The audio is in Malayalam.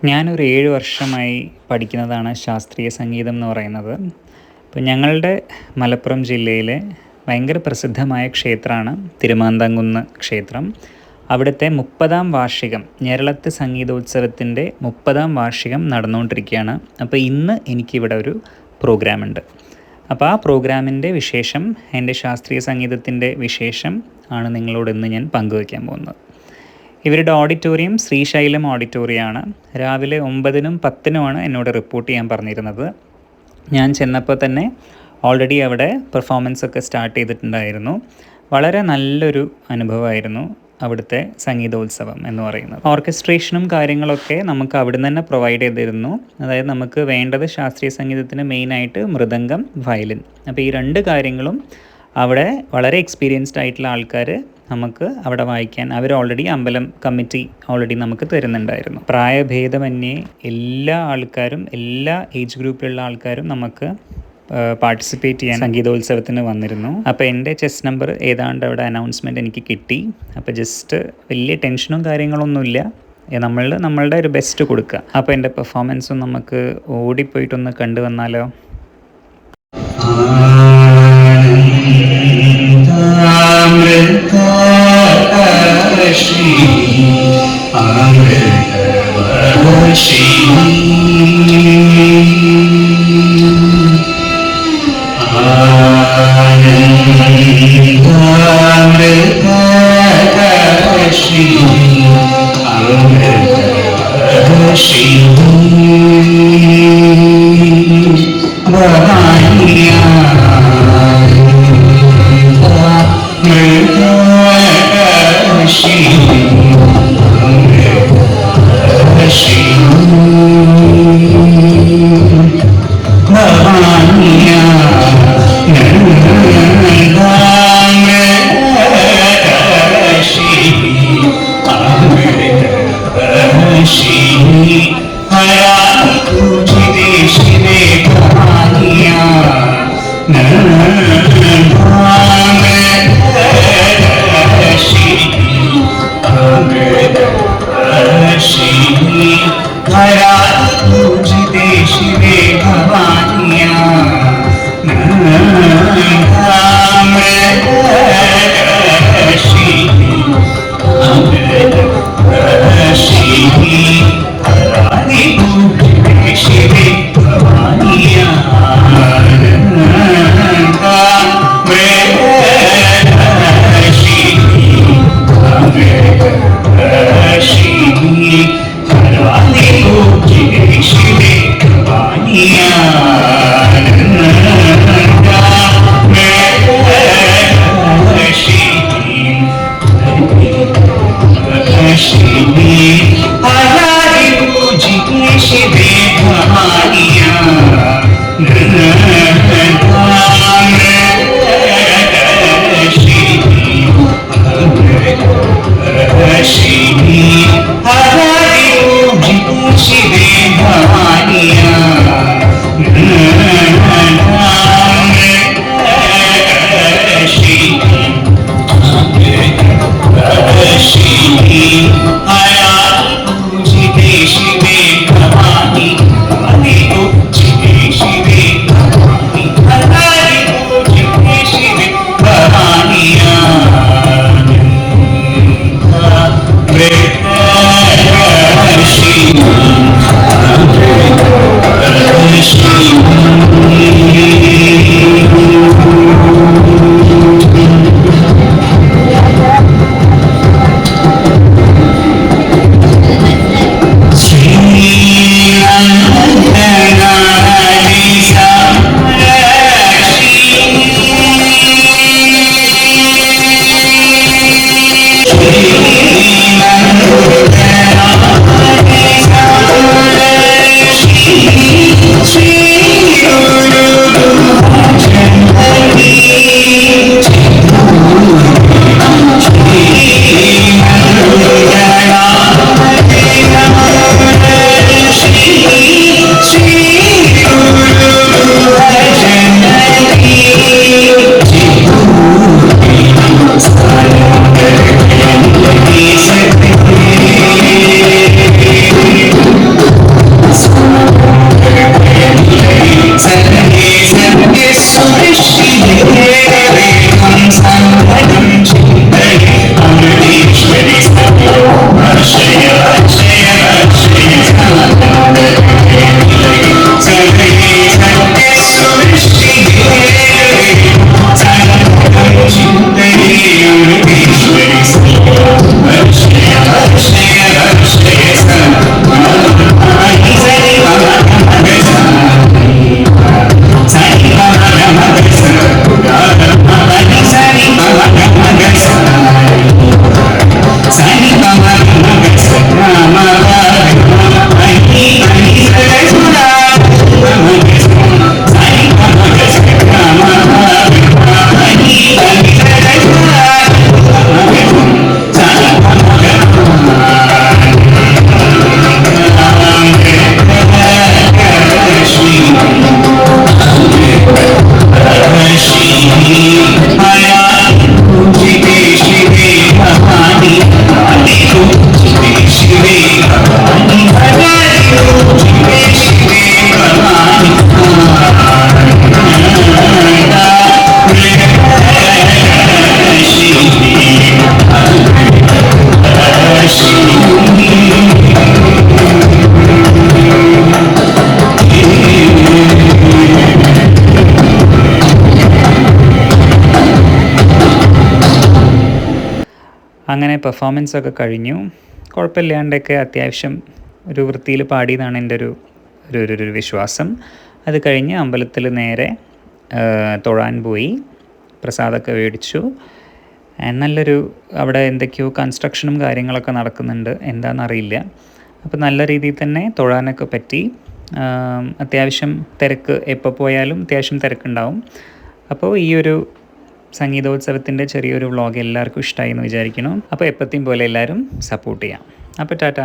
ഞാനൊരു 7 വർഷമായി പഠിക്കുന്നതാണ് ശാസ്ത്രീയ സംഗീതം എന്ന് പറയുന്നത്. ഇപ്പോൾ ഞങ്ങളുടെ മലപ്പുറം ജില്ലയിലെ ഭയങ്കര പ്രസിദ്ധമായ ക്ഷേത്രമാണ് തിരുമാന്താംകുന്ന് ക്ഷേത്രം. അവിടുത്തെ 30-ാം വാർഷികം, ഞെരളത്ത് സംഗീതോത്സവത്തിൻ്റെ 30-ാം വാർഷികം നടന്നുകൊണ്ടിരിക്കുകയാണ്. അപ്പോൾ ഇന്ന് എനിക്കിവിടെ ഒരു പ്രോഗ്രാമുണ്ട്. അപ്പോൾ ആ പ്രോഗ്രാമിൻ്റെ വിശേഷം, എൻ്റെ ശാസ്ത്രീയ സംഗീതത്തിൻ്റെ വിശേഷം ആണ് നിങ്ങളോട് ഇന്ന് ഞാൻ പങ്കുവയ്ക്കാൻ പോകുന്നത്. ഇവരുടെ ഓഡിറ്റോറിയം ശ്രീശൈലം ഓഡിറ്റോറിയമാണ്. രാവിലെ 9-നും 10-നുമാണ് എന്നോട് റിപ്പോർട്ട് ചെയ്യാൻ പറഞ്ഞിരുന്നത്. ഞാൻ ചെന്നപ്പോൾ തന്നെ ഓൾറെഡി അവിടെ പെർഫോമൻസ് ഒക്കെ സ്റ്റാർട്ട് ചെയ്തിട്ടുണ്ടായിരുന്നു. വളരെ നല്ലൊരു അനുഭവമായിരുന്നു അവിടുത്തെ സംഗീതോത്സവം എന്ന് പറയുന്നത്. ഓർക്കസ്ട്രേഷനും കാര്യങ്ങളൊക്കെ നമുക്ക് അവിടെ നിന്ന് തന്നെ പ്രൊവൈഡ് ചെയ്തിരുന്നു. അതായത് നമുക്ക് വേണ്ടത് ശാസ്ത്രീയ സംഗീതത്തിന് മെയിനായിട്ട് മൃദംഗം, വയലിൻ. അപ്പോൾ ഈ രണ്ട് കാര്യങ്ങളും അവിടെ വളരെ എക്സ്പീരിയൻസ്ഡ് ആയിട്ടുള്ള ആൾക്കാർ നമുക്ക് അവിടെ വായിക്കാൻ അവർ ഓൾറെഡി അമ്പലം കമ്മിറ്റി ഓൾറെഡി നമുക്ക് തരുന്നുണ്ടായിരുന്നു. പ്രായഭേദമന്യേ എല്ലാ ആൾക്കാരും, എല്ലാ ഏജ് ഗ്രൂപ്പിലുള്ള ആൾക്കാരും നമുക്ക് പാർട്ടിസിപ്പേറ്റ് ചെയ്യാൻ സംഗീതോത്സവത്തിന് വന്നിരുന്നു. അപ്പോൾ എൻ്റെ ചെസ് നമ്പർ ഏതാണ്ട് അവിടെ അനൗൺസ്മെൻറ്റ് എനിക്ക് കിട്ടി. അപ്പോൾ ജസ്റ്റ് വലിയ ടെൻഷനും കാര്യങ്ങളൊന്നുമില്ല, നമ്മളുടെ ഒരു ബെസ്റ്റ് കൊടുക്കുക. അപ്പോൾ എൻ്റെ പെർഫോമൻസും നമുക്ക് ഓടിപ്പോയിട്ടൊന്ന് കണ്ടു വന്നാലോ? പെർഫോമൻസൊക്കെ കഴിഞ്ഞു. കുഴപ്പമില്ലാണ്ടൊക്കെ അത്യാവശ്യം ഒരു വൃത്തിയിൽ പാടിയെന്നാണ് എൻ്റെ ഒരു വിശ്വാസം. അത് കഴിഞ്ഞ് അമ്പലത്തിൽ നേരെ തൊഴാൻ പോയി, പ്രസാദമൊക്കെ മേടിച്ചു. നല്ലൊരു അവിടെ എന്തൊക്കെയോ കൺസ്ട്രക്ഷനും കാര്യങ്ങളൊക്കെ നടക്കുന്നുണ്ട്, എന്താണെന്നറിയില്ല. അപ്പോൾ നല്ല രീതിയിൽ തന്നെ തൊഴാനൊക്കെ പറ്റി. അത്യാവശ്യം തിരക്ക്, എപ്പോൾ പോയാലും അത്യാവശ്യം തിരക്കുണ്ടാവും. അപ്പോൾ ഈ ഒരു സംഗീതോത്സവത്തിൻ്റെ ചെറിയൊരു വ്ളോഗ് എല്ലാവർക്കും ഇഷ്ടമായി എന്ന് വിചാരിക്കുന്നു. അപ്പോൾ എപ്പോഴത്തെയും പോലെ എല്ലാവരും സപ്പോർട്ട് ചെയ്യാം. അപ്പോൾ ടാറ്റ.